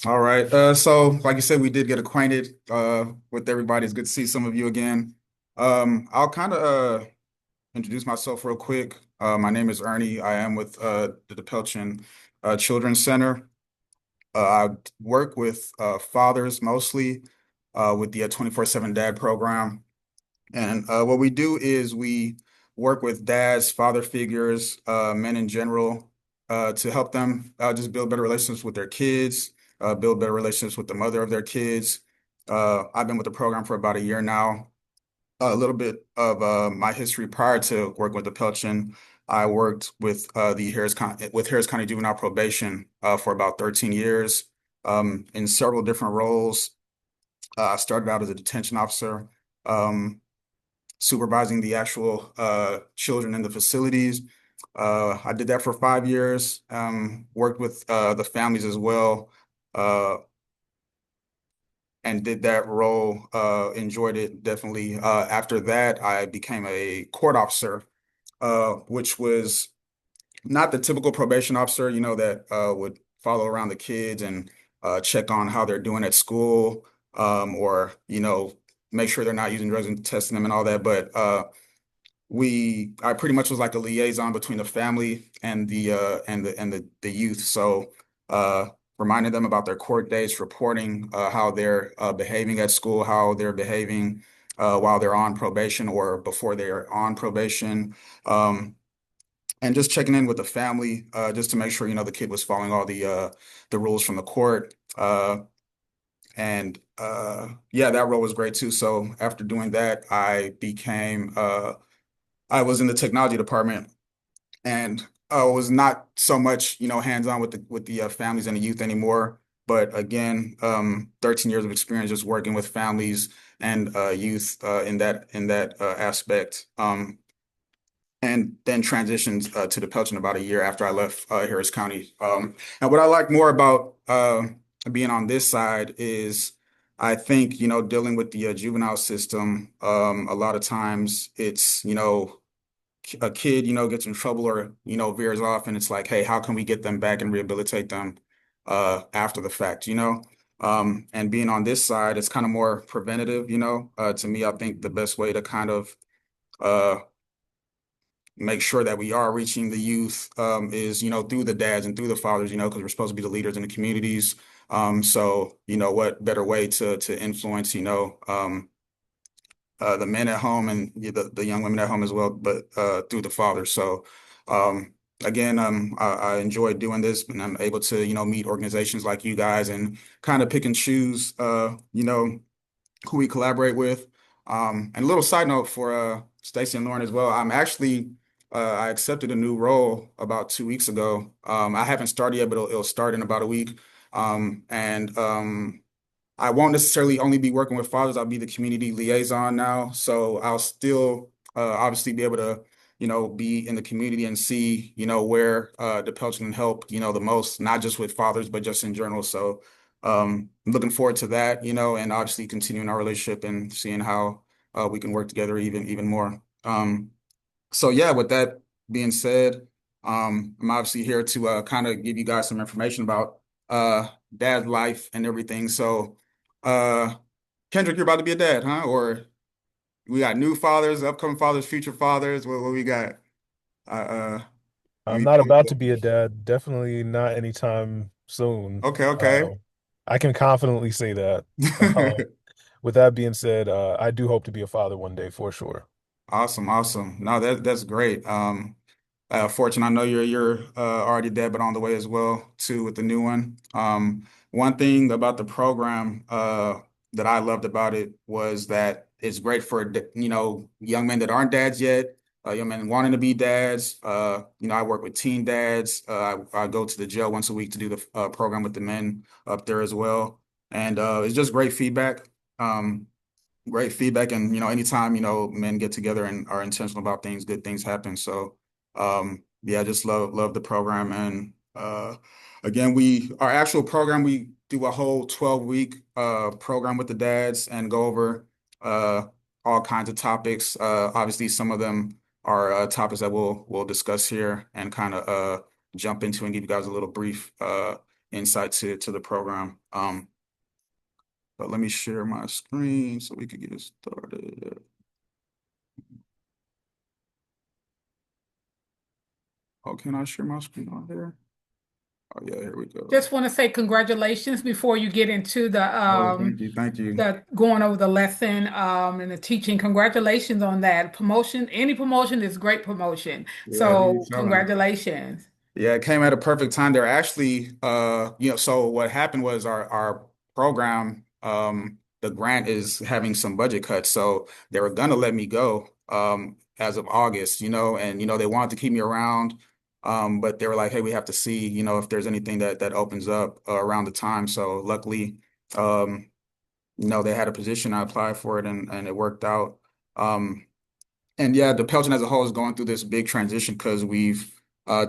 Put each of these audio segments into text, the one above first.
All right. So like you said, we did get acquainted with everybody. It's good to see some of you again. I'll kind of introduce myself real quick. My name is Ernie. I am with the DePelchin Children's Center. I work with fathers mostly with the 24/7 Dad program. And what we do is we work with dads, father figures, men in general, to help them just build better relationships with their kids, build better relationships with the mother of their kids. I've been with the program for about a year now. A little bit of my history prior to working with the Pelchin. I worked with the Harris County Juvenile Probation for about 13 years in several different roles. I started out as a detention officer. Um, Supervising the actual children in the facilities. I did that for 5 years, worked with the families as well, uh, and did that role, enjoyed it definitely. After that, I became a court officer, which was not the typical probation officer, that would follow around the kids and check on how they're doing at school, or, make sure they're not using drugs and testing them and all that. But I pretty much was like a liaison between the family and the youth. So uh reminding them about their court dates, reporting how they're behaving at school, how they're behaving while they're on probation or before they're on probation. And just checking in with the family just to make sure, the kid was following all the rules from the court. And yeah, that role was great too. So after doing that, I was in the technology department and was not so much, hands-on with the families and the youth anymore. But again, 13 years of experience just working with families and youth in that aspect. And then transitioned to the Pelton about a year after I left Harris County. And what I like more about being on this side is I think, dealing with the juvenile system, a lot of times it's, a kid, gets in trouble or, veers off and it's like, hey, how can we get them back and rehabilitate them after the fact, And being on this side, it's kind of more preventative, to me, I think the best way to kind of uh make sure that we are reaching the youth is, through the dads and through the fathers, because we're supposed to be the leaders in the communities. So, what better way to influence, the men at home and the young women at home as well, but through the father. So again, I enjoy doing this, and I'm able to, meet organizations like you guys and kind of pick and choose, who we collaborate with. And a little side note for Stacy and Lauren as well. I accepted a new role about 2 weeks ago. I haven't started yet, but it'll start in about a week. And I won't necessarily only be working with fathers. I'll be the community liaison now. So I'll still obviously be able to, be in the community and see, where the Pelton can help, the most, not just with fathers, but just in general. So I'm looking forward to that, and obviously continuing our relationship and seeing how we can work together even more. So yeah, with that being said, I'm obviously here to kind of give you guys some information about dad life and everything. So uh Kendrick, you're about to be a dad, huh? Or we got new fathers, upcoming fathers, future fathers. What we got? I'm You, not about to be a dad, definitely not anytime soon. okay, okay. Uh, I can confidently say that. Uh, with that being said, I do hope to be a father one day for sure. Awesome, awesome. No, that's great. Fortune, I know you're already dead, but on the way as well too with the new one. One thing about the program that I loved about it was that it's great for young men that aren't dads yet, young men wanting to be dads. I work with teen dads. I go to the jail once a week to do the program with the men up there as well, and it's just great feedback. Great feedback, and anytime men get together and are intentional about things, good things happen. So yeah, I just love the program. And again, we our actual program, we do a whole 12-week program with the dads and go over uh all kinds of topics. Obviously some of them are topics that we'll discuss here and kind of jump into and give you guys a little brief insight to the program. But let me share my screen so we can get it started. Oh, can I share my screen on here? Oh yeah, here we go. Just want to say congratulations before you get into Oh, thank you. the going over the lesson and the teaching. Congratulations on that. Promotion, any promotion is great promotion. Yeah, who you So telling? congratulations. Yeah, it came at a perfect time. They're actually, so what happened was our program, the grant is having some budget cuts, so they were gonna let me go, as of August, and they wanted to keep me around, but they were like, hey, we have to see, if there's anything that opens up around the time. So luckily, um, they had a position. I applied for it, and it worked out. Um, and yeah, the Pelton as a whole is going through this big transition because we've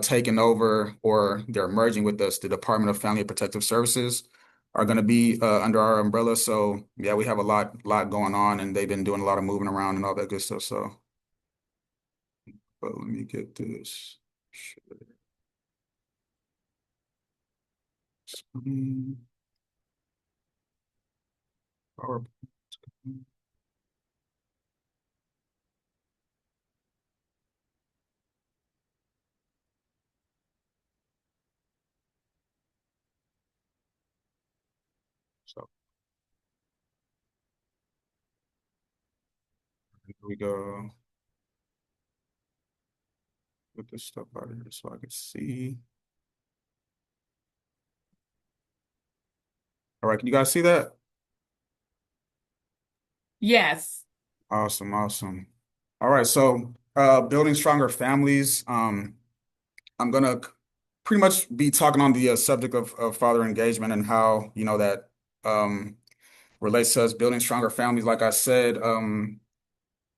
taken over, or they're merging with us. The Department of Family and Protective Services are going to be under our umbrella. So yeah, we have a lot going on, and they've been doing a lot of moving around and all that good stuff. So, but let me get this. Screen, PowerPoint. So here we go. Put this stuff out here so I can see. All right, can you guys see that? Yes. Awesome, awesome. All right, so building stronger families. I'm gonna pretty much be talking on the subject of father engagement and how that um, relates to us building stronger families. Like I said,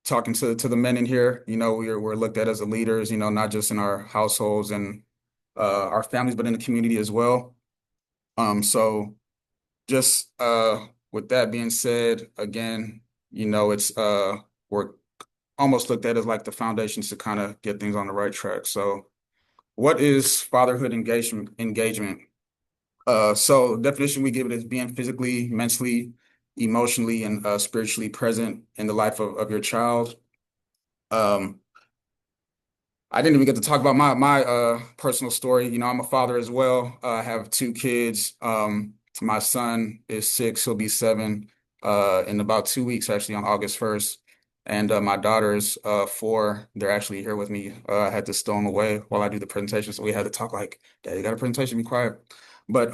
talking to the men in here, we're looked at as the leaders, not just in our households and our families, but in the community as well. So just with that being said, again, it's we're almost looked at as like the foundations to kind of get things on the right track. So what is fatherhood engagement? So the definition we give it is being physically, mentally, emotionally, and spiritually present in the life of your child. Um, I didn't even get to talk about my personal story. I'm a father as well. I have two kids. My son is 6, he'll be 7 in about 2 weeks, actually on August 1st. And my daughter is 4. They're actually here with me. I had to stow them away while I do the presentation, so we had to talk like, Dad, you got a presentation, be quiet. But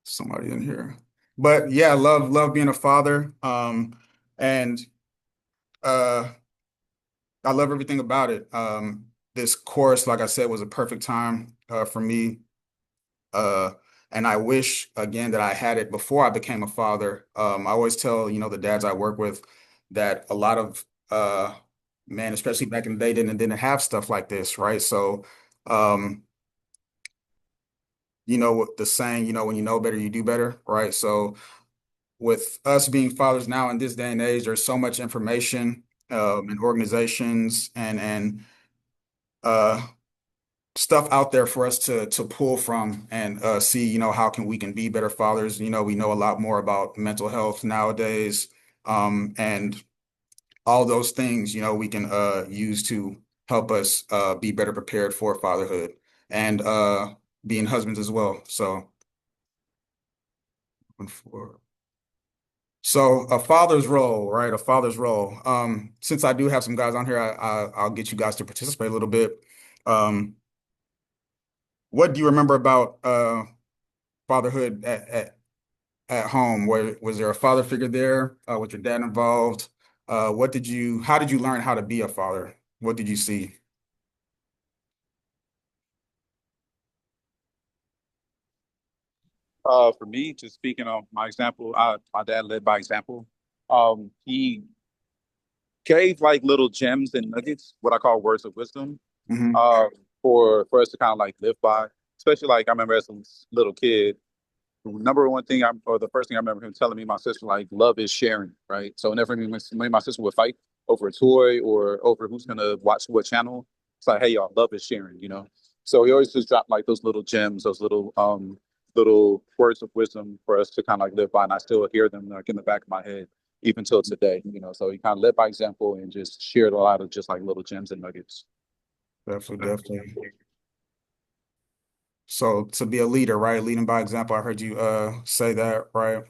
somebody in here. But yeah, love being a father. And uh I love everything about it. This course, like I said, was a perfect time for me. Uh, and I wish again that I had it before I became a father. I always tell, the dads I work with that a lot of men, especially back in the day, didn't have stuff like this, right? So, um, what the saying, when you know better, you do better, right? So with us being fathers now in this day and age, there's so much information and organizations and uh stuff out there for us to pull from and see, how we can be better fathers. We know a lot more about mental health nowadays, and all those things, we can use to help us be better prepared for fatherhood and being husbands as well. So, so a father's role, right? A father's role. Since I do have some guys on here, I'll get you guys to participate a little bit. Um, what do you remember about fatherhood at home? Where was there a father figure there? Was your dad involved? How did you learn how to be a father? What did you see? For me, just speaking on my example, my dad led by example. He gave like little gems and nuggets, what I call words of wisdom, Hmm. uh, for us to kind of like live by. Especially like I remember as a little kid, number one thing or the first thing I remember him telling me, my sister, like love is sharing, right? So whenever me and my sister would fight over a toy or over who's gonna watch what channel, it's like, hey y'all, love is sharing, you know. So he always just dropped like those little gems, those little words of wisdom for us to kind of like live by, and I still hear them like in the back of my head even till today. So he kind of led by example and just shared a lot of just like little gems and nuggets. Definitely, definitely. So to be a leader, right? Leading by example. I heard you say that, right?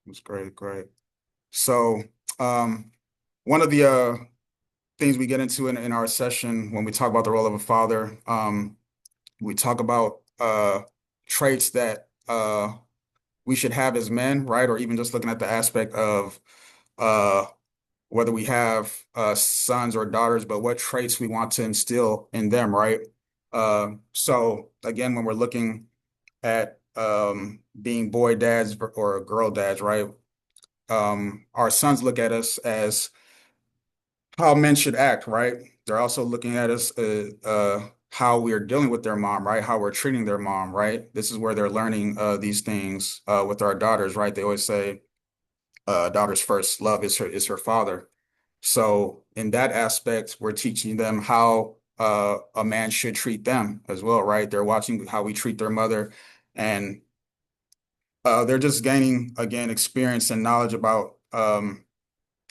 That's great, great. So one of the things we get into in our session when we talk about the role of a father, we talk about traits that we should have as men, right? Or even just looking at the aspect of uh whether we have sons or daughters, but what traits we want to instill in them, right? So again, when we're looking at being boy dads or girl dads, right? Our sons look at us as how men should act, right? They're also looking at us how we are dealing with their mom, right? How we're treating their mom, right? This is where they're learning these things with our daughters, right? They always say, daughter's first love is her father. So in that aspect, we're teaching them how a man should treat them as well, right? They're watching how we treat their mother, and they're just gaining again experience and knowledge about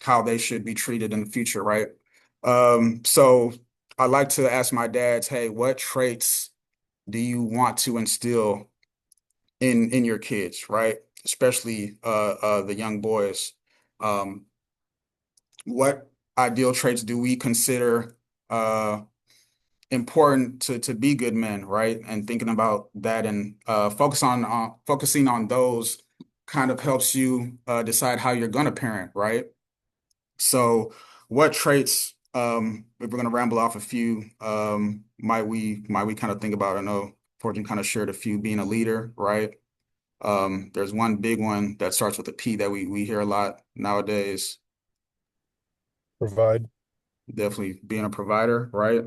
how they should be treated in the future, right? So I like to ask my dads, hey, what traits do you want to instill in your kids, right? Especially the young boys. Um, what ideal traits do we consider important to be good men, right? And thinking about that and focusing on those kind of helps you decide how you're gonna parent, right? So what traits, if we're gonna ramble off a few, might we kind of think about? I know Fortune kind of shared a few, being a leader, right? There's one big one that starts with a P that we hear a lot nowadays. Provide. Definitely being a provider, right?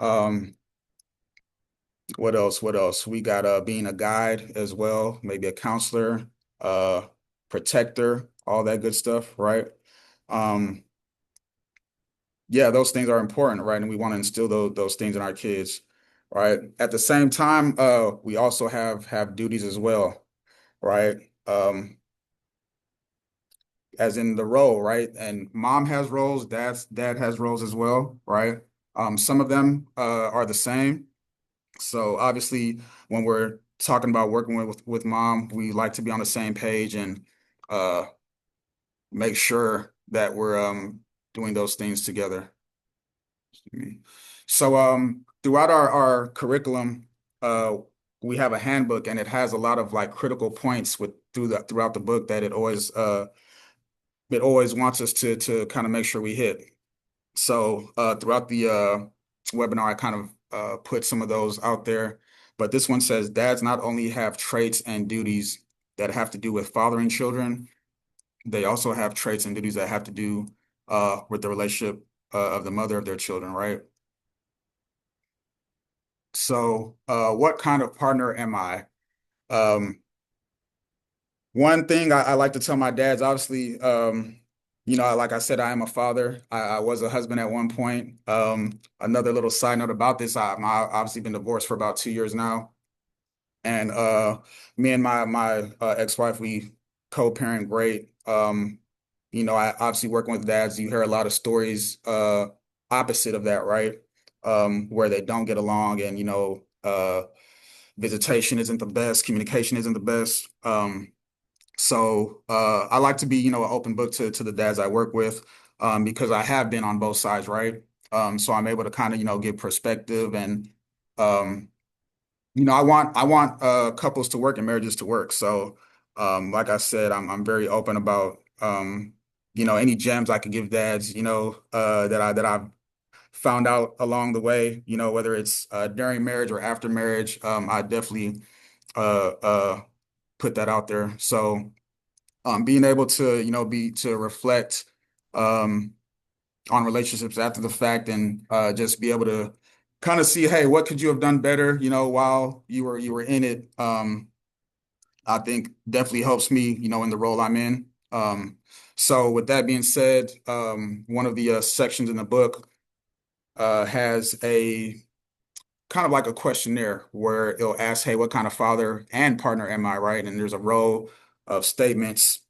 Um, what else? What else? We got being a guide as well, maybe a counselor, uh, protector, all that good stuff, right? Um, yeah, those things are important, right? And we want to instill those things in our kids, right? At the same time, we also have duties as well, right? As in the role, right? And mom has roles, dad has roles as well, right? Some of them are the same. So obviously, when we're talking about working with mom, we like to be on the same page and uh, make sure that we're doing those things together. So throughout our curriculum, uh, we have a handbook and it has a lot of like critical points throughout the book that it always wants us to kind of make sure we hit. So throughout the webinar, I kind of put some of those out there. But this one says dads not only have traits and duties that have to do with fathering children, they also have traits and duties that have to do with the relationship of the mother of their children, right? So what kind of partner am I? Um, One thing I like to tell my dads, obviously, like I said, I am a father. I was a husband at one point. Another little side note about this, I've obviously been divorced for about 2 years now. And me and my ex-wife, we co-parent great. I obviously working with dads, you hear a lot of stories opposite of that, right? Where they don't get along and, visitation isn't the best, communication isn't the best. So I like to be, an open book to the dads I work with, because I have been on both sides, right? So I'm able to kind of, give perspective and um, I want couples to work and marriages to work. So like I said, I'm very open about any gems I could give dads, that I've found out along the way, whether it's during marriage or after marriage. I definitely uh put that out there. So being able to be to reflect um on relationships after the fact and just be able to kind of see, hey, what could you have done better, while you were in it. I think definitely helps me, in the role I'm in. So with that being said, one of the sections in the book has a kind of like a questionnaire where it'll ask, hey, what kind of father and partner am I, right? And there's a row of statements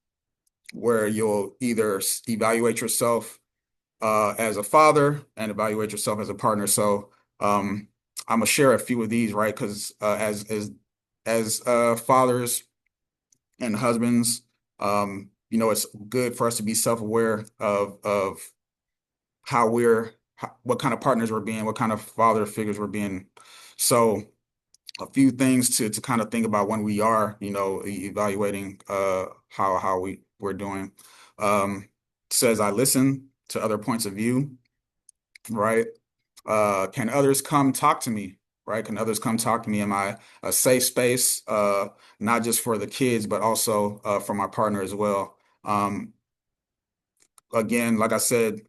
where you'll either evaluate yourself as a father and evaluate yourself as a partner. So I'm gonna share a few of these, right? Because as fathers and husbands, it's good for us to be self-aware of what kind of partners we're being, what kind of father figures we're being. So a few things to kind of think about when we are, evaluating how we're doing. Says I listen to other points of view, right? Can others come talk to me, right? Can others come talk to me? Am I a safe space, not just for the kids, but also for my partner as well? Again, like I said,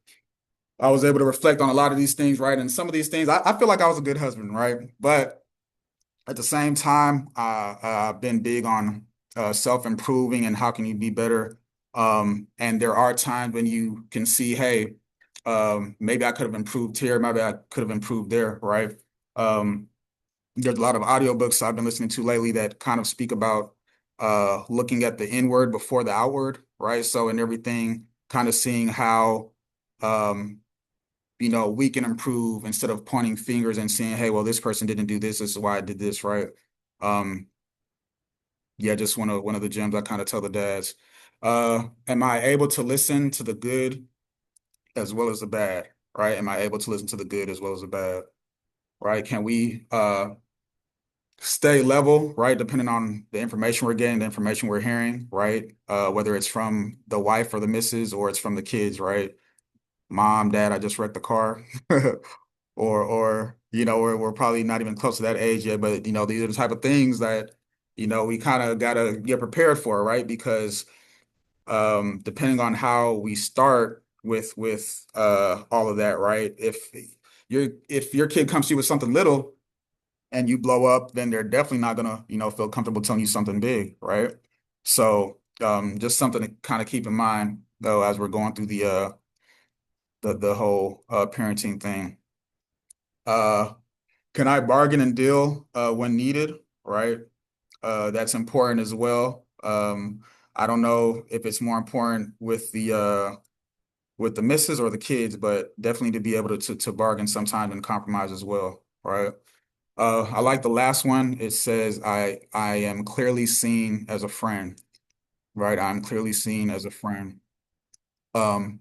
I was able to reflect on a lot of these things, right? And some of these things, I feel like I was a good husband, right? But at the same time, I've been big on self-improving and how can you be better. And there are times when you can see, hey, maybe I could have improved here, maybe I could have improved there, right? Um, there's a lot of audiobooks I've been listening to lately that kind of speak about looking at the inward before the outward, right? So in everything, kind of seeing how um, we can improve instead of pointing fingers and saying, hey, well, this person didn't do this. This is why I did this, right? Um, yeah, just one of the gems I kind of tell the dads. Am I able to listen to the good as well as the bad, right? Am I able to listen to the good as well as the bad, right? Can we stay level, right? Depending on the information we're getting, the information we're hearing, right? Whether it's from the wife or the missus or it's from the kids, right? Mom, dad, I just wrecked the car. Or we're probably not even close to that age yet, but these are the type of things that we kind of gotta get prepared for, right? Because depending on how we start with all of that, right? If your kid comes to you with something little and you blow up, then they're definitely not gonna feel comfortable telling you something big, right? So just something to kind of keep in mind though as we're going through the whole parenting thing. Uh, can I bargain and deal when needed? Right. That's important as well. I don't know if it's more important with the misses or the kids, but definitely to be able to bargain sometimes and compromise as well. Right. I like the last one. It says I am clearly seen as a friend. Right. I'm clearly seen as a friend. Um,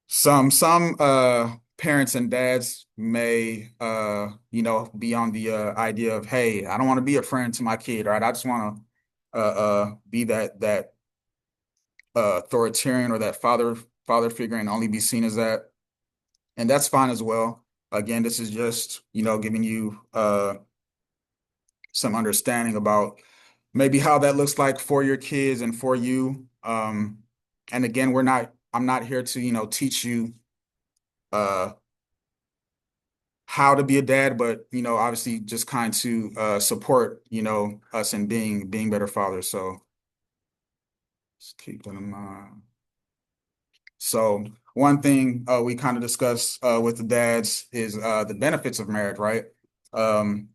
some parents and dads may be on the idea of, hey, I don't want to be a friend to my kid, right? I just want to be that authoritarian or that father figure and only be seen as that. And that's fine as well. Again, this is just, giving you some understanding about maybe how that looks like for your kids and for you. And again, I'm not here to, teach you uh how to be a dad, but obviously just kind to support, us in being better fathers. So just keep that in mind. So one thing we kind of discuss with the dads is the benefits of marriage, right? Um,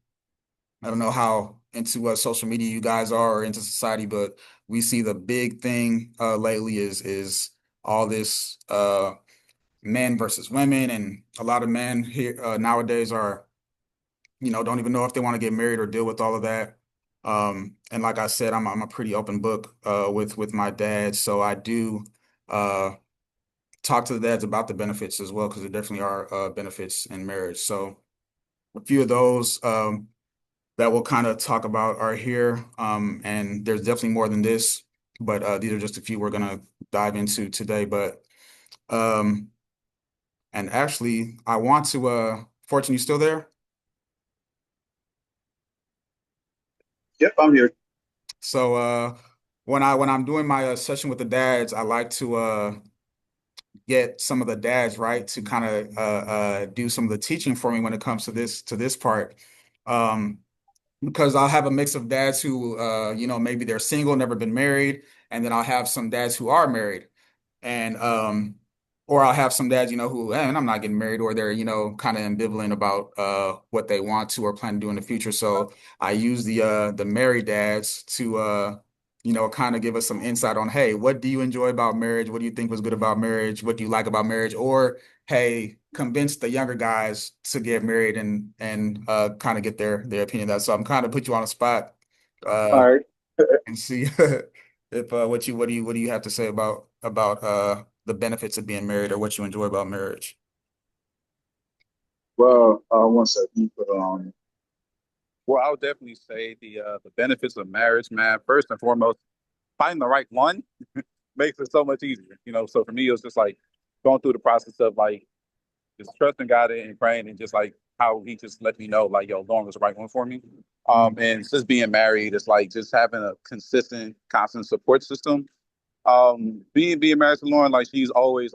I don't know how into social media you guys are or into society, but we see the big thing lately is all this men versus women, and a lot of men here nowadays are don't even know if they want to get married or deal with all of that. And like I said, I'm a pretty open book with my dad, so I do uh talk to the dads about the benefits as well because there definitely are benefits in marriage. So a few of those that we'll kind of talk about are here, and there's definitely more than this, but these are just a few we're gonna dive into today. But um, and actually, I want to Fortune, you still there? Yep, I'm here. So when I'm doing my session with the dads, I like to get some of the dads right to kind of do some of the teaching for me when it comes to this part. Um, because I'll have a mix of dads who maybe they're single, never been married, and then I'll have some dads who are married. And or I'll have some dads, who, and I'm not getting married, or they're, kind of ambivalent about what they want to or plan to do in the future. So I use the married dads to kind of give us some insight on, hey, what do you enjoy about marriage? What do you think was good about marriage? What do you like about marriage? Or hey, convince the younger guys to get married and kind of get their opinion of that. So I'm kind of put you on the spot All uh right. and see if what do you have to say about the benefits of being married or what you enjoy about marriage. Well, one second. Well, I would definitely say the benefits of marriage, man. First and foremost, finding the right one makes it so much easier. So for me, it was just like going through the process of like just trusting God and praying and just like how He just let me know like, yo, Lauren was the right one for me. And just being married, it's like just having a consistent, constant support system. Being married to Lauren, like she's always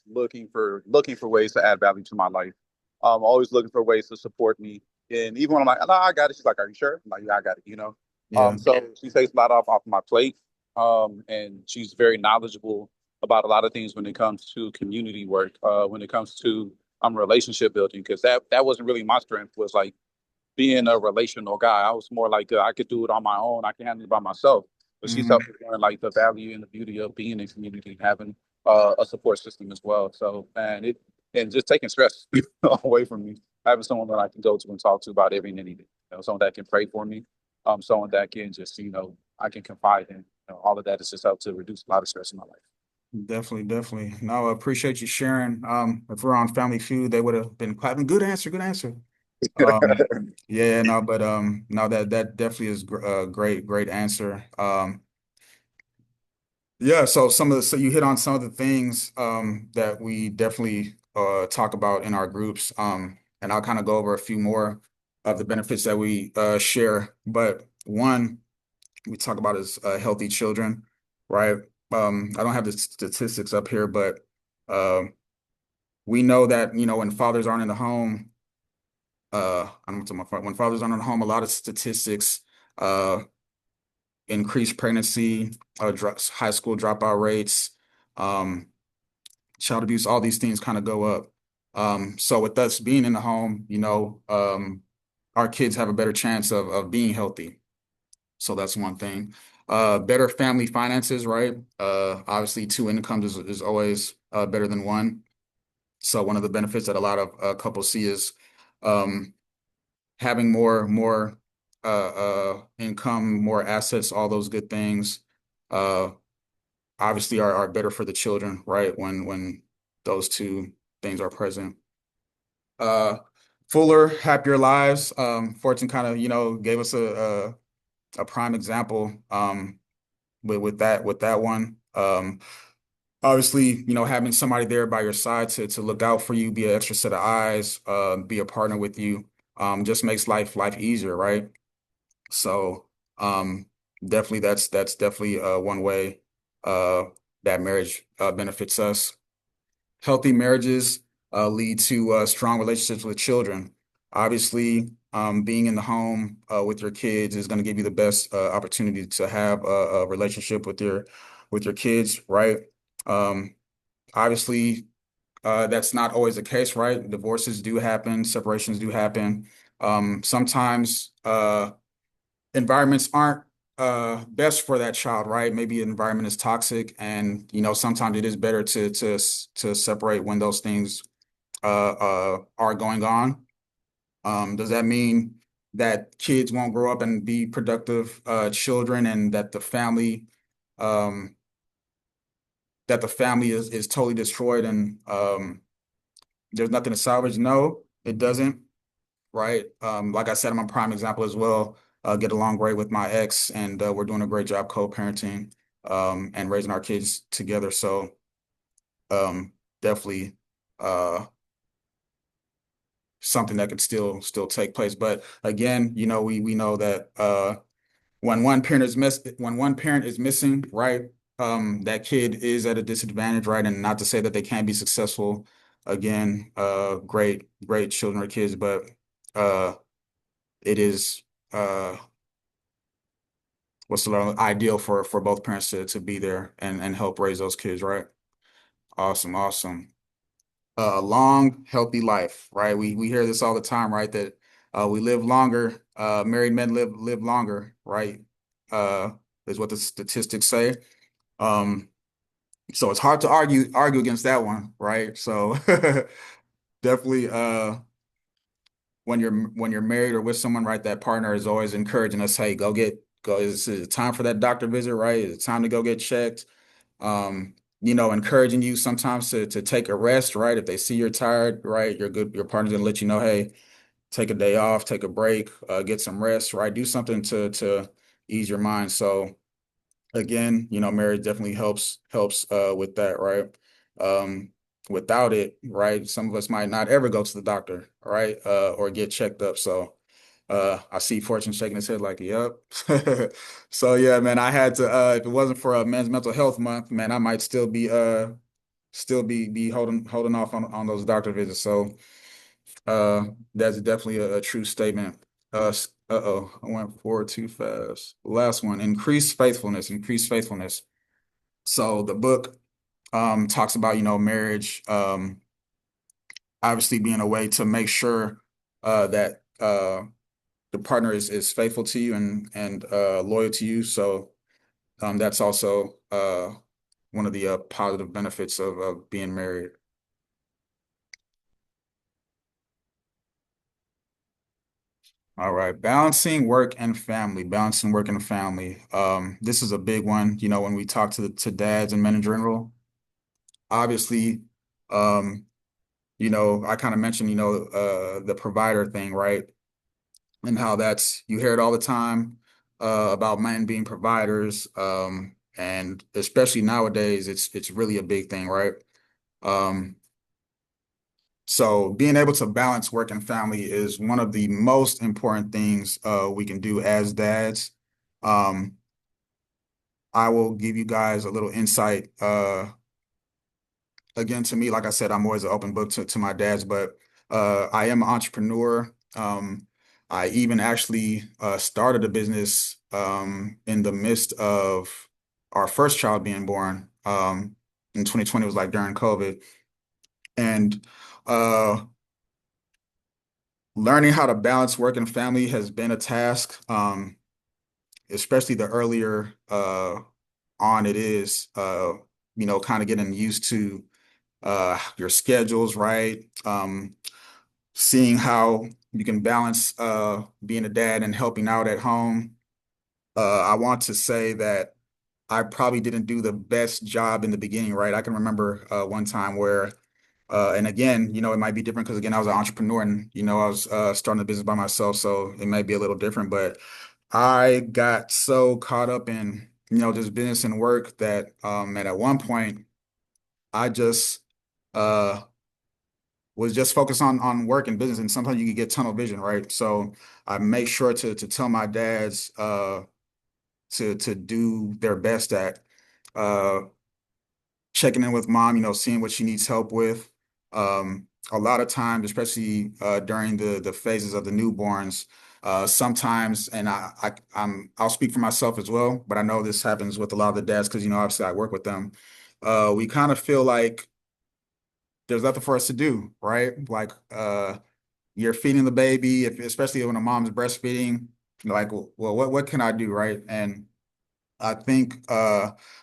looking for ways to add value to my life. Always looking for ways to support me. And even when I'm like, no, I got it, she's like, are you sure? I'm like, yeah, I got it. Yeah, So she takes a lot off my plate. And she's very knowledgeable about a lot of things when it comes to community work, when it comes to relationship building, because that wasn't really my strength, was like being a relational guy. I was more like I could do it on my own. I can handle it by myself. But she's hmm helped me learn like the value and the beauty of being in community, having a support system as well. So and just taking stress away from me, having someone that I can go to and talk to about every and anything. Someone that can pray for me, someone that can just I can confide in. All of that is just helped to reduce a lot of stress in my life. Definitely, definitely. No, I appreciate you sharing. If we're on Family Feud, they would have been clapping. Good answer, good answer. Yeah, no, but no, that definitely is a great answer. Yeah, so you hit on some of the things that we definitely talk about in our groups. And I'll kind of go over a few more of the benefits that we share. But one we talk about is healthy children, right? I don't have the statistics up here, but um we know that, when fathers aren't in the home, I'm talking about when fathers aren't in the home, a lot of statistics, uh, increased pregnancy, high school dropout rates, um, child abuse, all these things kind of go up. So with us being in the home, our kids have a better chance of being healthy. So that's one thing. Better family finances, right? Obviously, two incomes is always better than one. So one of the benefits that a lot of couples see is um, having more income, more assets, all those good things. Uh, obviously are better for the children, right? When those two things are present. Uh, Fuller, happier lives. Fortune kind of, gave us a prime example with that one. Obviously, having somebody there by your side to look out for you, be an extra set of eyes, be a partner with you, just makes life easier, right? So, definitely that's definitely one way uh that marriage benefits us. Healthy marriages lead to strong relationships with children. Obviously, being in the home with your kids is going to give you the best opportunity to have a relationship with your kids, right? Um, Obviously, that's not always the case, right? Divorces do happen, separations do happen. Sometimes environments aren't best for that child, right? Maybe an environment is toxic, and sometimes it is better to separate when those things are going on. Does that mean that kids won't grow up and be productive children, and um, that the family is totally destroyed and there's nothing to salvage? No, it doesn't, right? Like I said, I'm a prime example as well. Get along great with my ex, and we're doing a great job co-parenting and raising our kids together. So definitely uh, something that could still take place. But again, we know that when one parent is missing, right, that kid is at a disadvantage, right? And not to say that they can't be successful. Again, great children or kids, but uh, it is what's the ideal for both parents to be there and help raise those kids, right? Awesome, awesome. a long, healthy life, right? We hear this all the time, right? That we live longer, married men live longer, right? Uh, is what the statistics say. Um, so it's hard to argue against that one, right? So definitely when you're married or with someone, right, that partner is always encouraging us, hey, go, is it time for that doctor visit, right? Is it time to go get checked? Encouraging you sometimes to take a rest, right? If they see you're tired, right, your partner's gonna let you know, hey, take a day off, take a break, get some rest, right? Do something to ease your mind. So again, marriage definitely helps with that, right? Um, Without it, right, some of us might not ever go to the doctor, right? Or get checked up. So I see Fortune shaking his head like, yep. So yeah, man, I had to if it wasn't for Men's Mental Health Month, man, I might still be holding off on those doctor visits. So that's definitely a true statement. Uh-oh, I went forward too fast. Last one, increased faithfulness. So the book talks about, marriage obviously being a way to make sure that the partner is faithful to you and loyal to you. So that's also one of the positive benefits of being married. All right, balancing work and family. This is a big one. When we talk to dads and men in general, obviously, um, I kind of mentioned, the provider thing, right? And how you hear it all the time, about men being providers. And especially nowadays, it's really a big thing, right? Um, So being able to balance work and family is one of the most important things we can do as dads. Um, I will give you guys a little insight. Again, to me, like I said, I'm always an open book to my dads, but I am an entrepreneur. I even actually started a business in the midst of our first child being born. In 2020, it was like during COVID. And uh, learning how to balance work and family has been a task, especially the earlier on it is, kind of getting used to your schedules, right? Seeing how you can balance being a dad and helping out at home. I want to say that I probably didn't do the best job in the beginning, right? I can remember one time where and again, it might be different because again, I was an entrepreneur and I was starting a business by myself, so it might be a little different. But I got so caught up in just business and work that and at one point I just uh was just focused on work and business, and sometimes you can get tunnel vision, right? So I make sure to tell my dads to do their best at uh checking in with mom, seeing what she needs help with. A lot of times, especially during the phases of the newborns, sometimes, and I'll speak for myself as well, but I know this happens with a lot of the dads because obviously I work with them. We kind of feel like there's nothing for us to do, right? Like you're feeding the baby, especially when a mom's breastfeeding, like, well, what can I do, right? And I think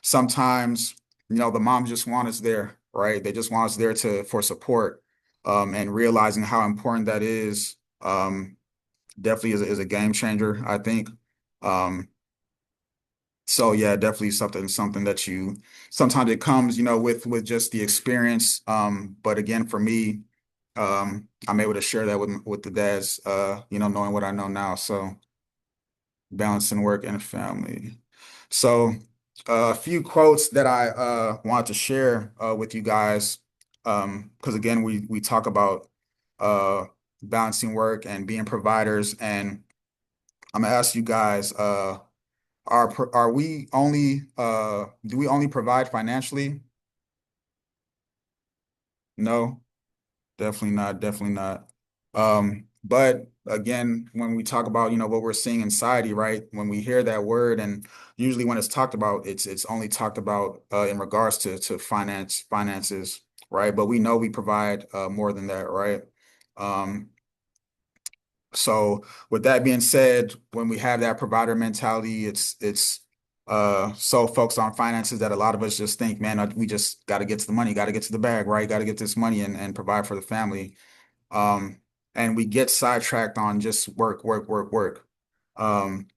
sometimes, the moms just want us there, right? They just want us there for support. And realizing how important that is, definitely is a game changer, I think. Um, so yeah, definitely something that sometimes it comes, with just the experience. But again, for me, I'm able to share that with the dads, knowing what I know now. So balancing work and family. So, a few quotes that I want to share with you guys, because again, we talk about uh, balancing work and being providers, and I'm gonna ask you guys, are we only do we only provide financially? No. Definitely not, definitely not. But again, when we talk about, what we're seeing in society, right? When we hear that word, and usually when it's talked about, it's only talked about in regards to finances, right? But we know we provide more than that, right? Um, so with that being said, when we have that provider mentality, it's so focused on finances that a lot of us just think, man, we just got to get to the money, got to get to the bag, right? Got to get this money and provide for the family. Um, and we get sidetracked on just work, work, work, work. Um,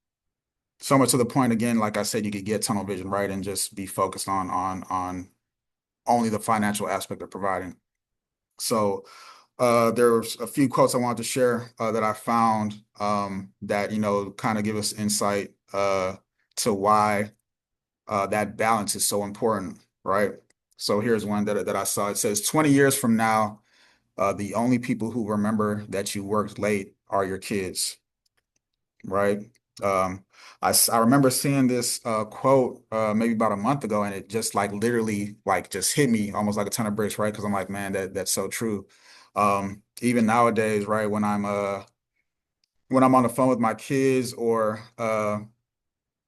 so much to the point, again, like I said, you could get tunnel vision, right? And just be focused on only the financial aspect of providing. So there's a few quotes I wanted to share that I found that, kind of give us insight to why that balance is so important, right? So here's one that I saw. It says 20 years from now, the only people who remember that you worked late are your kids, right? Um, I remember seeing this quote maybe about a month ago, and it just like literally like just hit me almost like a ton of bricks, right? Because I'm like, man, that's so true. Even nowadays, right, when I'm on the phone with my kids or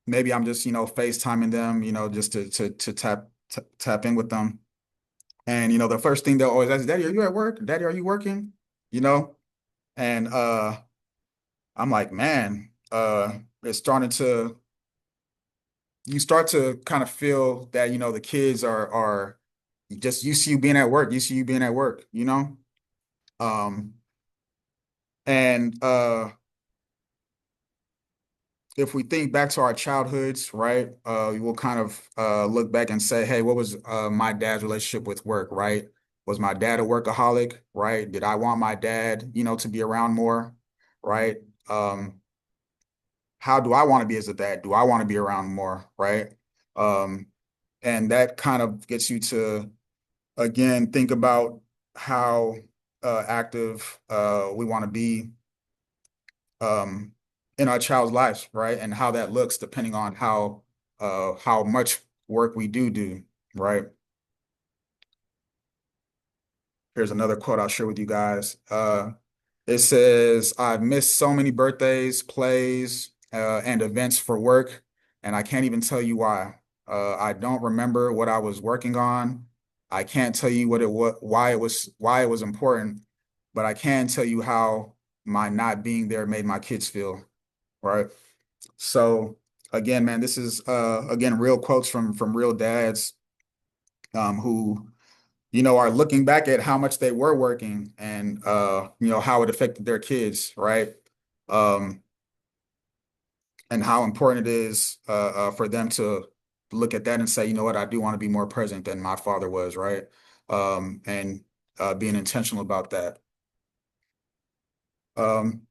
maybe I'm just, FaceTiming them, just to tap in with them. And the first thing they'll always ask, Daddy, are you at work? Daddy, are you working? You know? And I'm like, man, it's starting to you start to kind of feel that, the kids are just used to you being at work, used to you being at work, you know? Um, and if we think back to our childhoods, right, we will kind of look back and say, hey, what was my dad's relationship with work, right? Was my dad a workaholic, right? Did I want my dad, to be around more, right? Um, how do I want to be as a dad? Do I want to be around more, right? Um, and that kind of gets you to, again, think about how active we want to be um, in our child's lives, right? And how that looks depending on how much work we do, right? Here's another quote I'll share with you guys. It says, I've missed so many birthdays, plays, and events for work, and I can't even tell you why. I don't remember what I was working on. I can't tell you why it was important, but I can tell you how my not being there made my kids feel, right? So again, man, this is again real quotes from real dads who are looking back at how much they were working and how it affected their kids, right? Um, and how important it is for them to look at that and say, you know what, I do want to be more present than my father was, right? And being intentional about that. Um,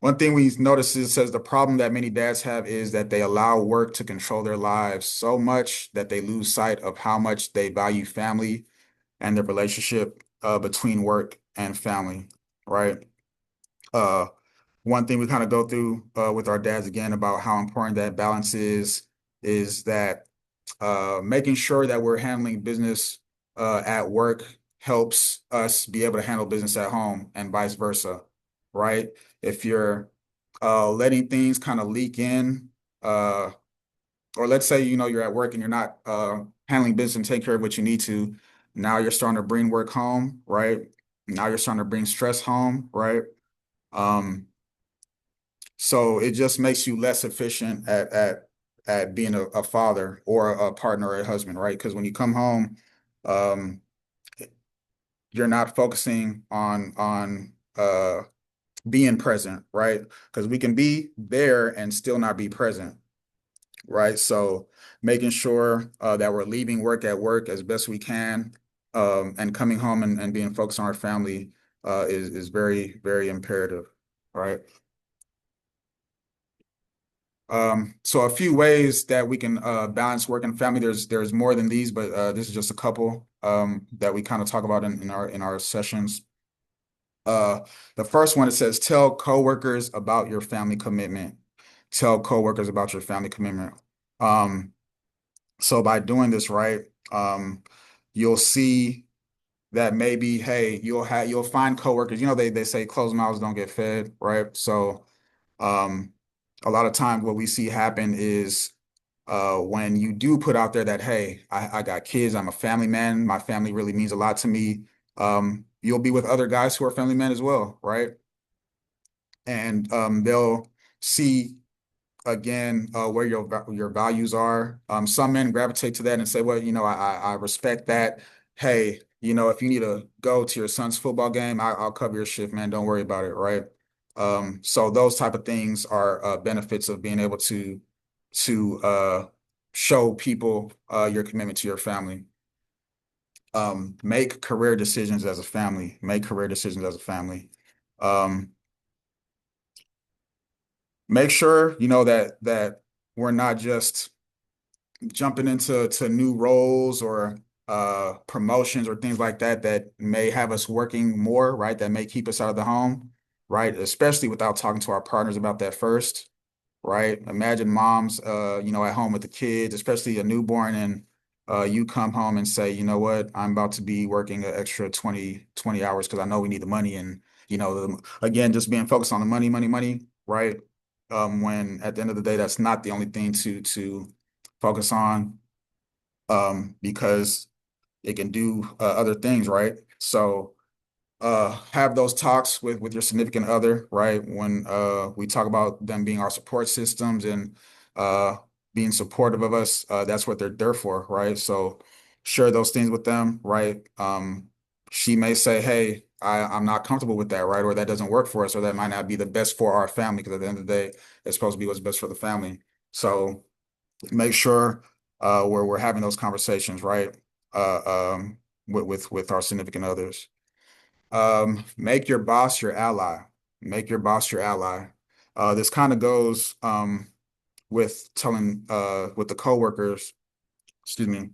One thing we notice is it says the problem that many dads have is that they allow work to control their lives so much that they lose sight of how much they value family and the relationship between work and family, right? Uh, One thing we kind of go through with our dads again about how important that balance is that making sure that we're handling business at work helps us be able to handle business at home and vice versa, right? If you're letting things kind of leak in, uh, or let's say, you're at work and you're not handling business and taking care of what you need to, now you're starting to bring work home, right? Now you're starting to bring stress home, right? Um, so it just makes you less efficient at being a father or a partner or a husband, right? Because when you come home, um, you're not focusing on being present, right? Because we can be there and still not be present, right? So making sure that we're leaving work at work as best we can, and coming home and being focused on our family is very, very imperative, right? So a few ways that we can balance work and family. There's more than these, but this is just a couple that we kind of talk about in our sessions. Uh, the first one, it says, tell coworkers about your family commitment. Tell coworkers about your family commitment. Um, so by doing this, right, you'll see that maybe, hey, you'll find coworkers, they say closed mouths don't get fed, right? So um, a lot of times what we see happen is when you do put out there that, hey, I got kids, I'm a family man, my family really means a lot to me, you'll be with other guys who are family men as well, right? And they'll see again where your values are. Some men gravitate to that and say, well, I respect that. Hey, if you need to go to your son's football game, I'll cover your shift, man. Don't worry about it, right? So those type of things are benefits of being able to show people your commitment to your family. Make career decisions as a family. Make career decisions as a family. Um, Make sure that we're not just jumping into new roles or promotions or things like that that may have us working more, right? That may keep us out of the home, right? Especially without talking to our partners about that first, right? Imagine moms, at home with the kids, especially a newborn, and you come home and say, you know what, I'm about to be working an extra 20 hours because I know we need the money. And, again, just being focused on the money, money, money, right? When at the end of the day, that's not the only thing to focus on, because it can do other things, right? So have those talks with your significant other, right? When we talk about them being our support systems and uh, being supportive of us, that's what they're there for, right? So share those things with them, right? She may say, hey, I'm not comfortable with that, right? Or that doesn't work for us, or that might not be the best for our family, because at the end of the day, it's supposed to be what's best for the family. So make sure we're having those conversations, right? With our significant others. Make your boss your ally. Make your boss your ally. This kind of goes with telling with the coworkers, excuse me,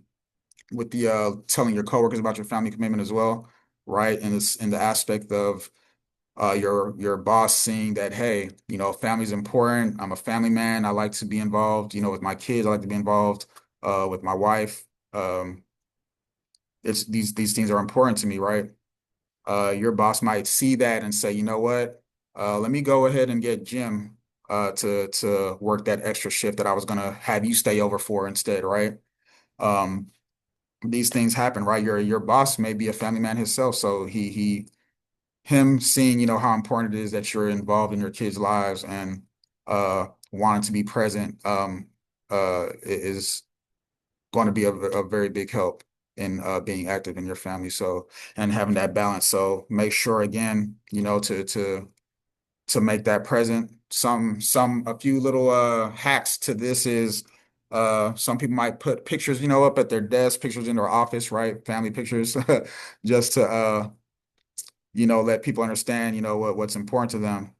with the telling your coworkers about your family commitment as well, right? And it's in the aspect of your boss seeing that, hey, family's important. I'm a family man. I like to be involved, with my kids. I like to be involved with my wife. It's these things are important to me, right? Your boss might see that and say, you know what? Let me go ahead and get Jim to work that extra shift that I was gonna have you stay over for instead, right? Um, these things happen, right? Your boss may be a family man himself, so him seeing, how important it is that you're involved in your kids' lives and wanting to be present is going to be a very big help in being active in your family. So, and having that balance. So make sure again, to make that present. A few little hacks to this is some people might put pictures, up at their desk, pictures in their office, right? Family pictures, just to let people understand, what's important to them.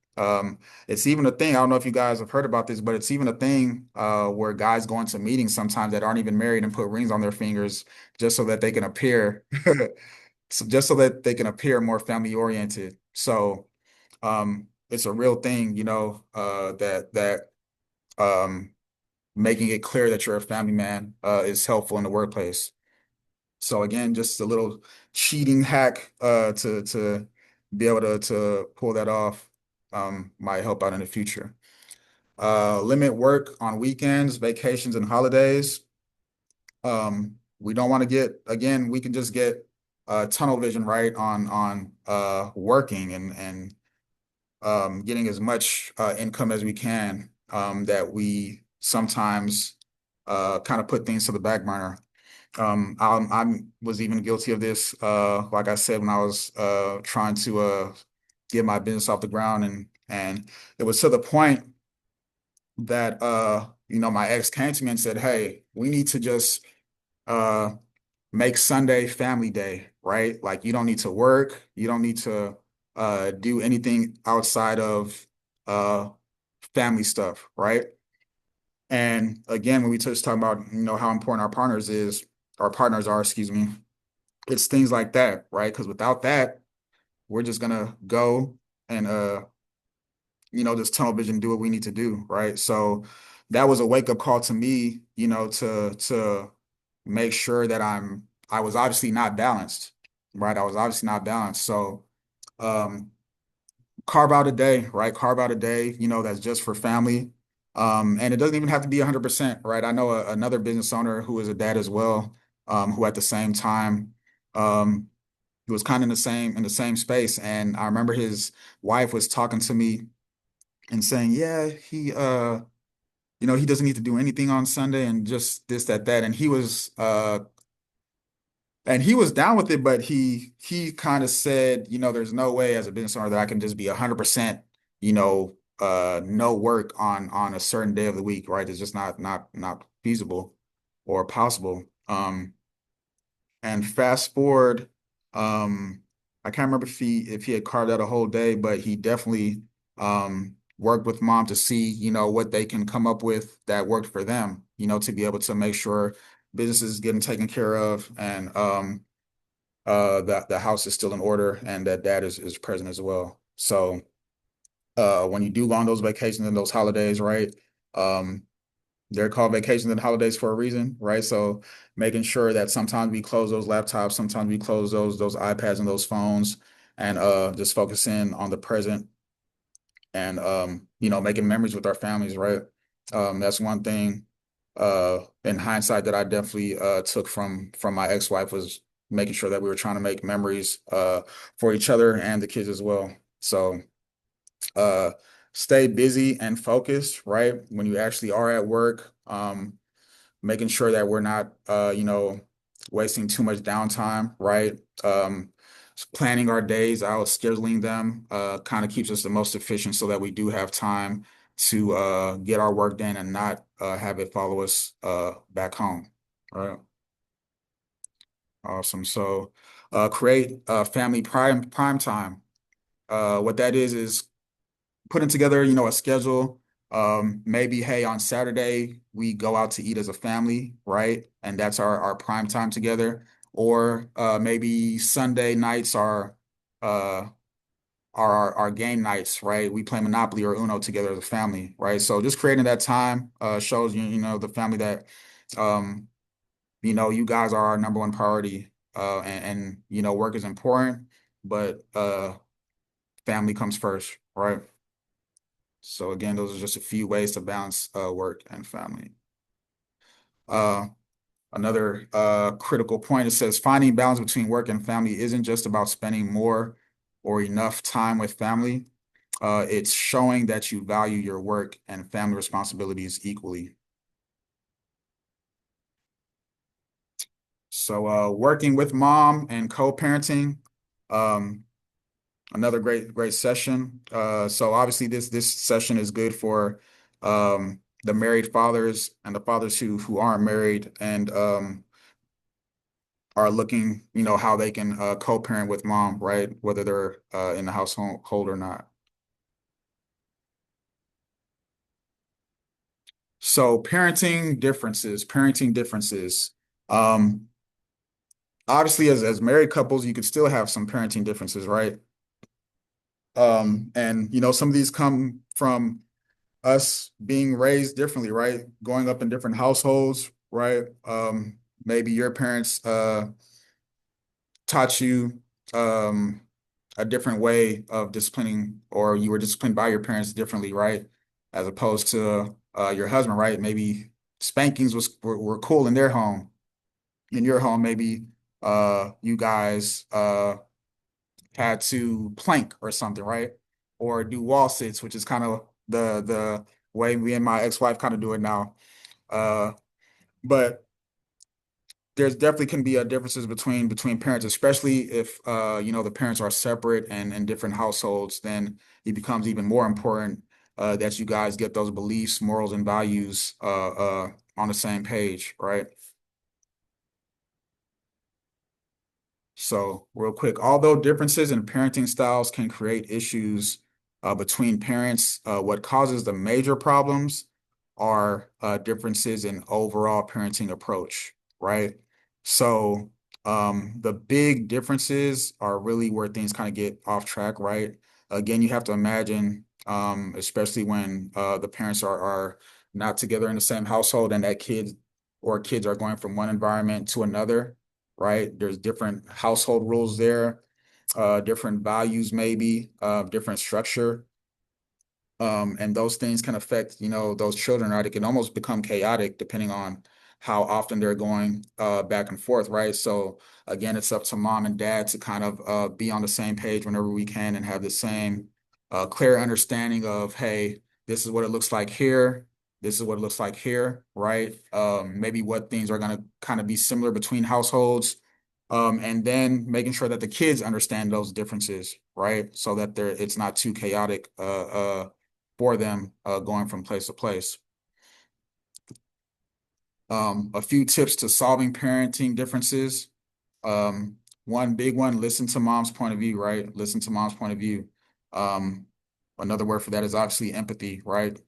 It's even a thing. I don't know if you guys have heard about this, but it's even a thing where guys go into meetings sometimes that aren't even married and put rings on their fingers just so that they can appear, just so that they can appear more family oriented. So it's a real thing, that making it clear that you're a family man is helpful in the workplace. So again, just a little cheating hack to be able to pull that off might help out in the future. Limit work on weekends, vacations, and holidays. We don't want to again, we can just get tunnel vision, right, on working and getting as much income as we can, that we sometimes kind of put things to the back burner. I was even guilty of this, like I said, when I was trying to get my business off the ground, and it was to the point that my ex came to me and said, "Hey, we need to just uh make Sunday family day, right? Like you don't need to work, you don't need to do anything outside of uh family stuff, right?" And again, when we just talk about, how important our partners are, excuse me, it's things like that, right? Because without that, we're just gonna go and just tunnel vision, do what we need to do, right? So that was a wake up call to me, to make sure that I was obviously not balanced, right? I was obviously not balanced. So um carve out a day, right? Carve out a day, that's just for family. And it doesn't even have to be 100%, right? I know another business owner who is a dad as well, who at the same time, he was kind of in the same space. And I remember his wife was talking to me and saying, yeah, he doesn't need to do anything on Sunday and just this, that, that. And he was down with it, but he kind of said, there's no way as a business owner that I can just be 100%, no work on a certain day of the week, right? It's just not feasible or possible. And fast forward, I can't remember if he had carved out a whole day, but he definitely worked with mom to see, what they can come up with that worked for them, to be able to make sure business is getting taken care of and that the house is still in order and that dad is present as well. So when you do go on those vacations and those holidays, right? Um, they're called vacations and holidays for a reason, right? So making sure that sometimes we close those laptops, sometimes we close those iPads and those phones, and just focus in on the present and making memories with our families, right? That's one thing in hindsight that I definitely took from my ex-wife was making sure that we were trying to make memories for each other and the kids as well. So uh stay busy and focused, right? When you actually are at work, making sure that we're not wasting too much downtime, right? Planning our days out, scheduling them, kind of keeps us the most efficient so that we do have time to get our work done and not have it follow us back home. Right. Awesome. So create family prime time. What that is putting together, a schedule. Maybe, hey, on Saturday we go out to eat as a family, right? And that's our prime time together. Or maybe Sunday nights uh are our game nights, right? We play Monopoly or Uno together as a family, right? So just creating that time shows the family that um you guys are our number one priority. And work is important, but family comes first, right? So again, those are just a few ways to balance work and family. Uh, Another critical point, it says finding balance between work and family isn't just about spending more or enough time with family. It's showing that you value your work and family responsibilities equally. So working with mom and co-parenting, um, another great session. So obviously this session is good for the married fathers and the fathers who aren't married and are looking, how they can co-parent with mom, right? Whether they're in the household or not. So parenting differences. Um, Obviously, as married couples, you could still have some parenting differences, right? And some of these come from us being raised differently, right? Growing up in different households, right? Maybe your parents taught you a different way of disciplining, or you were disciplined by your parents differently, right? As opposed to your husband, right? Maybe spankings were cool in their home. In your home, maybe you guys had to plank or something, right? Or do wall sits, which is kind of the way me and my ex-wife kind of do it now. Uh, but there's definitely can be a differences between parents, especially if the parents are separate and in different households, then it becomes even more important that you guys get those beliefs, morals, and values on the same page, right? So, real quick, although differences in parenting styles can create issues between parents, what causes the major problems are differences in overall parenting approach, right? So, the big differences are really where things kind of get off track, right? Again, you have to imagine, especially when the parents are not together in the same household and that kids are going from one environment to another, right? There's different household rules there, different values maybe, different structure. And those things can affect, those children, right? It can almost become chaotic depending on how often they're going back and forth, right? So again, it's up to mom and dad to kind of be on the same page whenever we can and have the same clear understanding of, hey, this is what it looks like here. This is what it looks like here, right? Maybe what things are going to kind of be similar between households. And then making sure that the kids understand those differences, right? So that it's not too chaotic for them going from place to place. A few tips to solving parenting differences. One big one, listen to mom's point of view, right? Listen to mom's point of view. Another word for that is obviously empathy, right?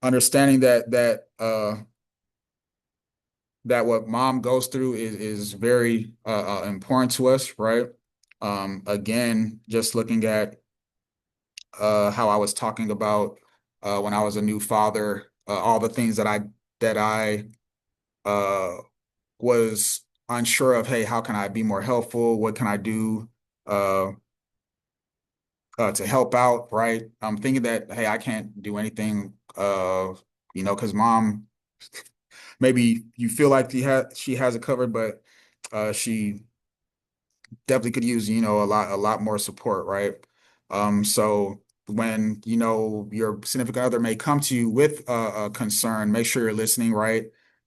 Understanding that what mom goes through is very important to us, right? Again, just looking at how I was talking about when I was a new father, all the things that I was unsure of. Hey, how can I be more helpful? What can I do uh, to help out? Right? I'm thinking that, hey, I can't do anything. Because mom, maybe you feel like she has it covered, but she definitely could use, a lot more support, right? So when, your significant other may come to you with a concern, make sure you're listening, right?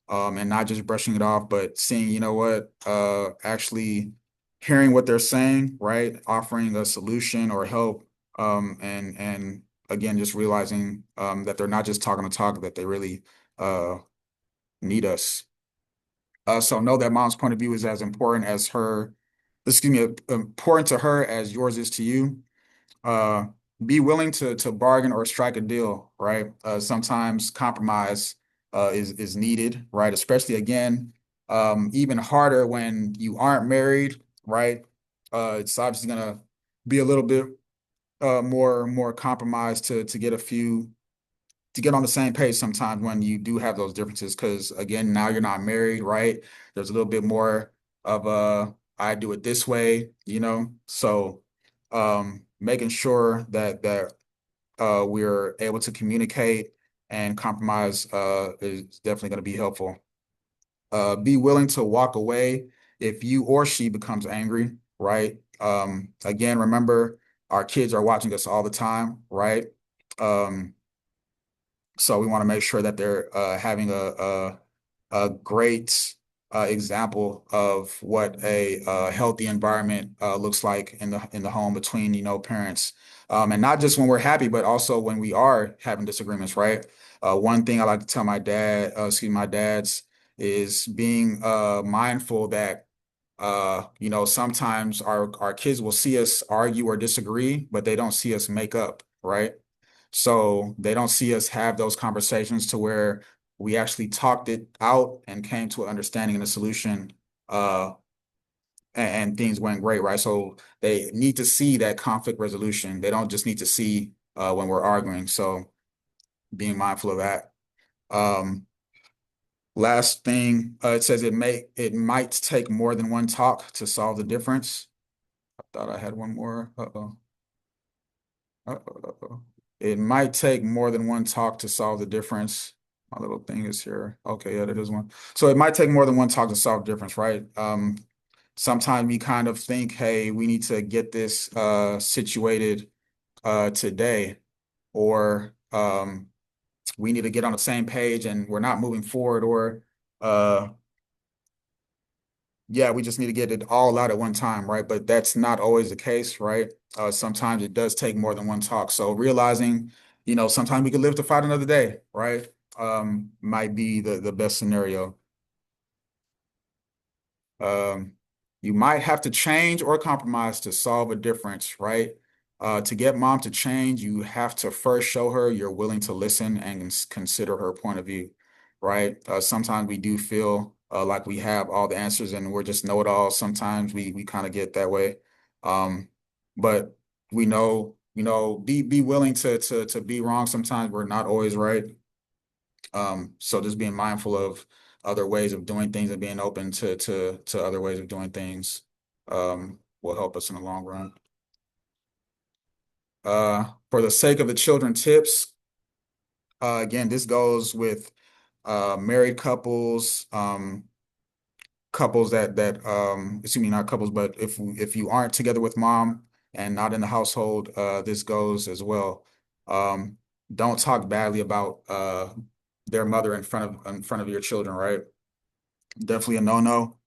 And not just brushing it off, but seeing, actually hearing what they're saying, right? Offering a solution or help. And again, just realizing that they're not just talking to talk, that they really need us. So know that mom's point of view is as important as important to her as yours is to you. Uh, be willing to bargain or strike a deal, right? Sometimes compromise is needed, right? Especially again, even harder when you aren't married, right? It's obviously gonna be a little bit more compromise to get on the same page sometimes when you do have those differences. Because again, now you're not married, right? There's a little bit more of I do it this way, So making sure that we're able to communicate and compromise is definitely going to be helpful. Be willing to walk away if you or she becomes angry, right? Again, remember our kids are watching us all the time, right? Um, so we want to make sure that they're having a great example of what a healthy environment looks like in the home between parents, and not just when we're happy, but also when we are having disagreements. Right. One thing I like to tell my dads, is being mindful that sometimes our kids will see us argue or disagree, but they don't see us make up. Right. So they don't see us have those conversations to where we actually talked it out and came to an understanding and a solution, uh, and things went great, right? So they need to see that conflict resolution. They don't just need to see when we're arguing. So being mindful of that. Um, Last thing, it says it might take more than one talk to solve the difference. I thought I had one more. Uh-oh. Uh-oh. It might take more than one talk to solve the difference. My little thing is here. Okay, yeah, that is one. So it might take more than one talk to solve the difference, right? Sometimes we kind of think, hey, we need to get this situated today, or we need to get on the same page and we're not moving forward, or uh yeah, we just need to get it all out at one time, right? But that's not always the case, right? Sometimes it does take more than one talk. So realizing, sometimes we could live to fight another day, right? Might be the best scenario. Um, you might have to change or compromise to solve a difference, right? To get mom to change, you have to first show her you're willing to listen and consider her point of view, right? Sometimes we do feel like we have all the answers and we're just know-it-all. Sometimes we kind of get that way. But we know, be willing to be wrong. Sometimes we're not always right. So just being mindful of other ways of doing things and being open to other ways of doing things will help us in the long run. For the sake of the children tips, again, this goes with married couples, couples excuse me, not couples, but if you aren't together with mom and not in the household, this goes as well. Um, don't talk badly about their mother in front of your children, right? Definitely a no-no.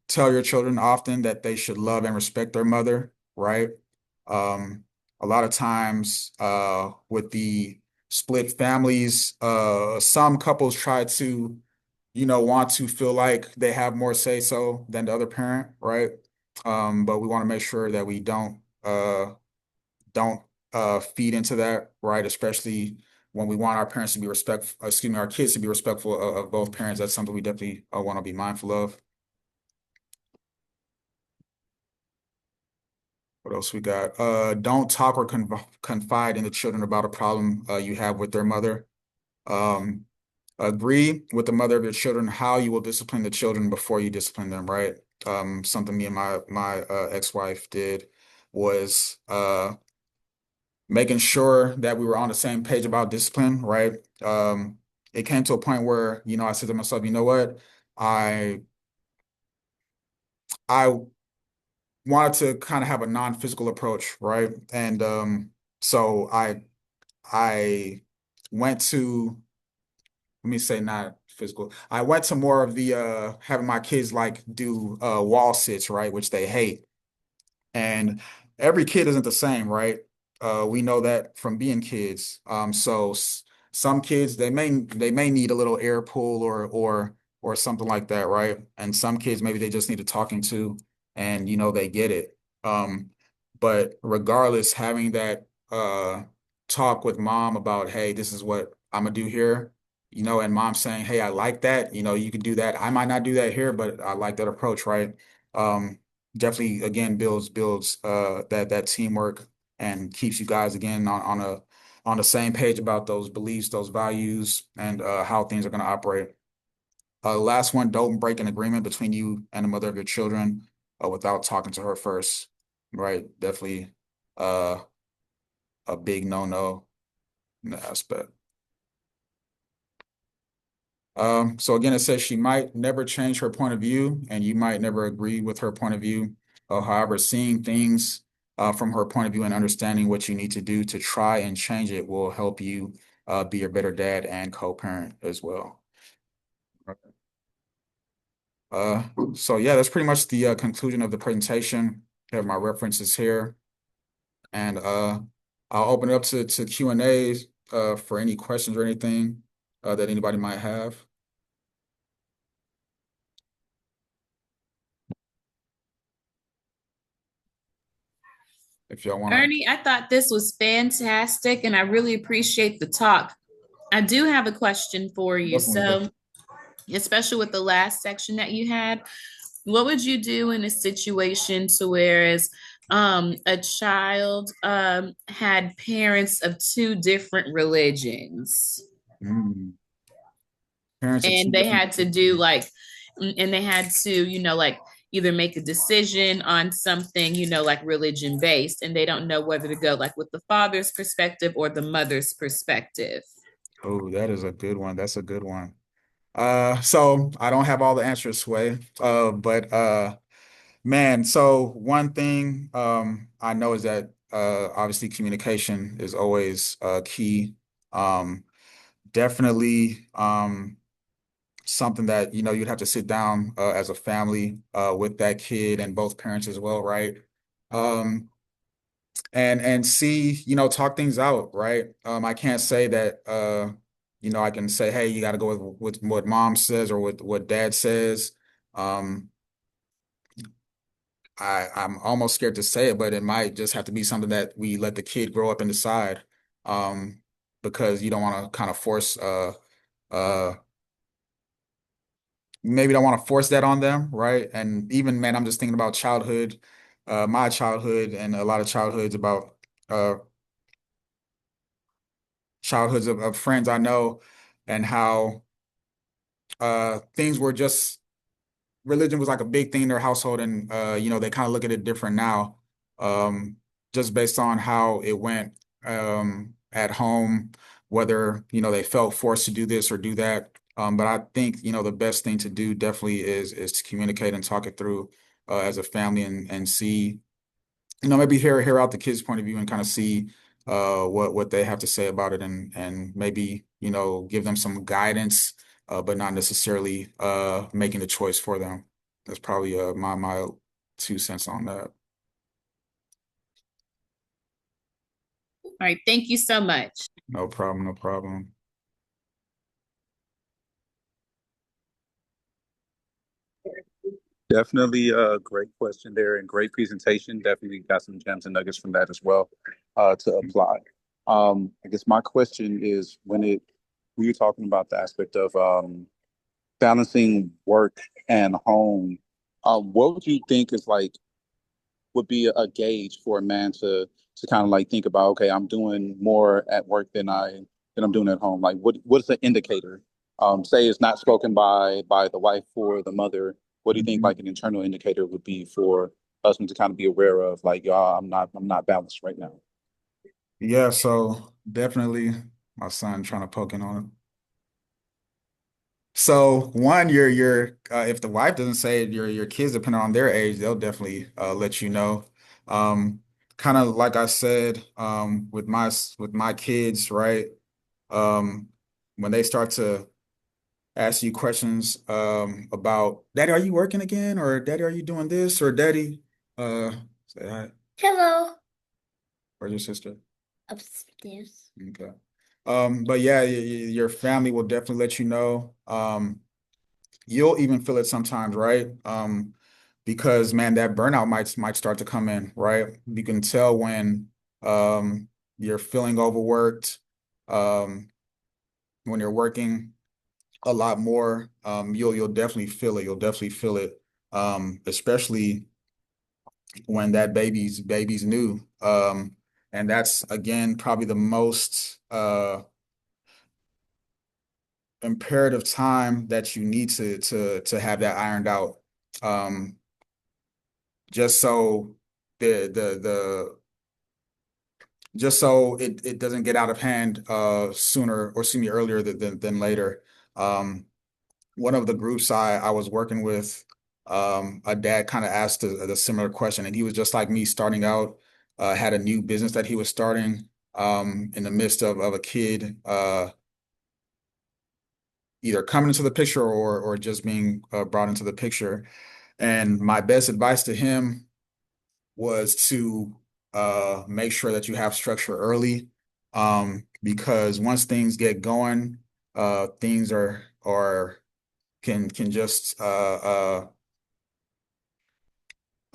Tell your children often that they should love and respect their mother, right? Um, a lot of times, with the split families, some couples try to, want to feel like they have more say so than the other parent, right? But we want to make sure that we don't feed into that, right? Especially when we want our parents to be our kids to be respectful of both parents. That's something we definitely want to be mindful of. What else we got? Don't talk or confide in the children about a problem you have with their mother. Um, Agree with the mother of your children how you will discipline the children before you discipline them, right? Something me and my ex-wife did was making sure that we were on the same page about discipline, right? It came to a point where, I said to myself, you know what? I I wanted to kind of have a non-physical approach, right? And so I went to, let me say not physical. I went to more of the having my kids like do wall sits, right, which they hate. And every kid isn't the same, right? We know that from being kids. Some kids they may need a little air pull or something like that, right? And some kids maybe they just need a talking to, and they get it. Um, but regardless, having that talk with mom about, hey, this is what I'm gonna do here, and mom saying, hey, I like that, you can do that. I might not do that here, but I like that approach, right? Definitely again builds that teamwork and keeps you guys again on the same page about those beliefs, those values, and how things are going to operate. Last one, don't break an agreement between you and the mother of your children without talking to her first. Right? Definitely uh, a big no-no in that aspect. So again, it says she might never change her point of view, and you might never agree with her point of view. However, seeing things from her point of view and understanding what you need to do to try and change it will help you be a better dad and co-parent as well. So yeah, that's pretty much the conclusion of the presentation. I have my references here, and I'll open it up to Q&A for any questions or anything that anybody might have. If y'all want to. Ernie, I thought this was fantastic and I really appreciate the talk. I do have a question for you. Definitely. So, especially with the last section that you had, what would you do in a situation to whereas a child had parents of two different religions Mm. Parents of two and they different. had to do like and they had to, like either make a decision on something, like religion based, and they don't know whether to go like with the father's perspective or the mother's perspective. Oh, that is a good one. That's a good one. So I don't have all the answers, Sway. But man, so one thing I know is that obviously communication is always key. Um, Definitely something that you'd have to sit down as a family with that kid and both parents as well, right? Um, and see, talk things out, right? I can't say that I can say, hey, you got to go with what mom says or with what dad says. Um, I'm almost scared to say it, but it might just have to be something that we let the kid grow up and decide. Um, because you don't want to kind of force uh maybe don't want to force that on them, right? And even man, I'm just thinking about childhood, my childhood and a lot of childhoods about uh childhoods of friends I know and how things were just religion was like a big thing in their household and they kind of look at it different now. Um just based on how it went at home, whether, they felt forced to do this or do that. But I think, the best thing to do definitely is to communicate and talk it through as a family and see, maybe hear out the kids' point of view and kind of see what they have to say about it and maybe, give them some guidance, but not necessarily making the choice for them. That's probably my 2 cents on that. All right, thank you so much. No problem, no problem. Definitely a great question there and great presentation. Definitely got some gems and nuggets from that as well to apply. I guess my question is when you're talking about the aspect of balancing work and home, what would you think is like would be a gauge for a man to kind of like think about, okay, I'm doing more at work than I'm doing at home. Like what's the indicator? Say it's not spoken by the wife or the mother. What do you think like an internal indicator would be for husband to kind of be aware of, like, y'all, I'm not balanced right now. Yeah, so definitely my son trying to poke in on it. So one, your if the wife doesn't say it, your kids, depending on their age, they'll definitely let you know. Um, Kind of like I said, with my kids, right? Um, when they start to ask you questions about, Daddy, are you working again? Or Daddy, are you doing this? Or Daddy, uh, say hi. Hello. Or your sister. Upstairs. Okay. But yeah, your family will definitely let you know. You'll even feel it sometimes, right? Because man, that burnout might start to come in, right? You can tell when you're feeling overworked, um, when you're working a lot more, you'll definitely feel it. You'll definitely feel it, especially when that baby's new. And that's again probably the most imperative time that you need to have that ironed out. Um, just so the just so it doesn't get out of hand sooner or see me earlier than later. Um, One of the groups I was working with, a dad kind of asked a similar question, and he was just like me, starting out, had a new business that he was starting, in the midst of a kid either coming into the picture or just being brought into the picture. And my best advice to him was to make sure that you have structure early, because once things get going, things are can just I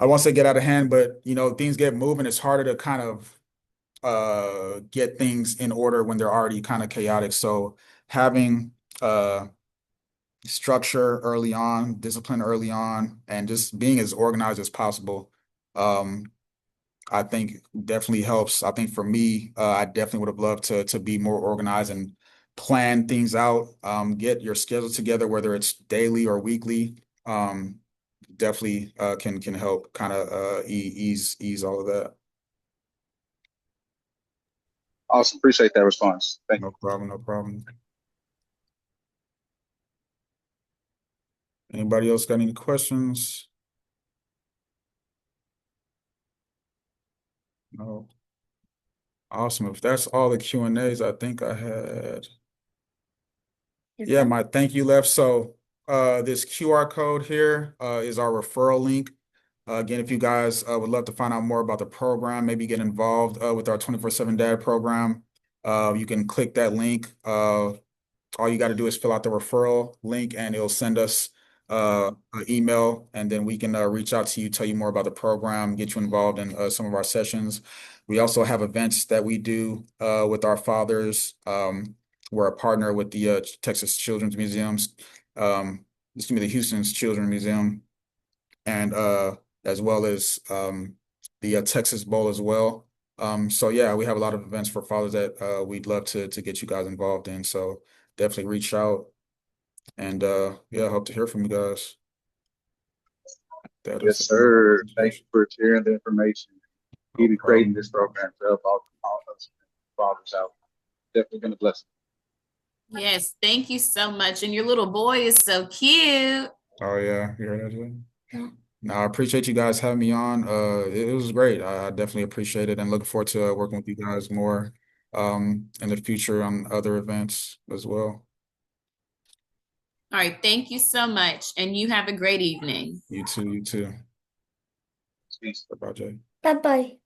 won't say get out of hand, but things get moving. It's harder to kind of get things in order when they're already kind of chaotic. So having structure early on, discipline early on, and just being as organized as possible, um, I think definitely helps. I think for me, I definitely would have loved to be more organized and plan things out, get your schedule together, whether it's daily or weekly. Definitely can help kind of ease all of that. Awesome. Appreciate that response. Thank you. No problem, no problem. Anybody else got any questions? No. Awesome. If that's all the Q&As I think I had. Yeah, my thank you left. So this QR code here is our referral link. Again, if you guys would love to find out more about the program, maybe get involved with our 24/7 Dad program, you can click that link. All you got to do is fill out the referral link and it'll send us an email, and then we can reach out to you, tell you more about the program, get you involved in some of our sessions. We also have events that we do with our fathers. We're a partner with the Texas Children's Museums, excuse me, the Houston's Children's Museum, and as well as the Texas Bowl as well. So yeah, we have a lot of events for fathers that we'd love to get you guys involved in. So definitely reach out, and yeah, hope to hear from you guys. That Yes, is sir. Thank you for sharing the information. even creating problem. this program to help all us fathers out. Definitely been a blessing. Yes, thank you so much. And your little boy is so cute. Oh yeah, you heard that, Jay? No, I appreciate you guys having me on. It was great. I definitely appreciate it and looking forward to working with you guys more in the future on other events as well. All right, thank you so much. And you have a great evening. You too, you too. Peace. Bye, Jay. Bye bye.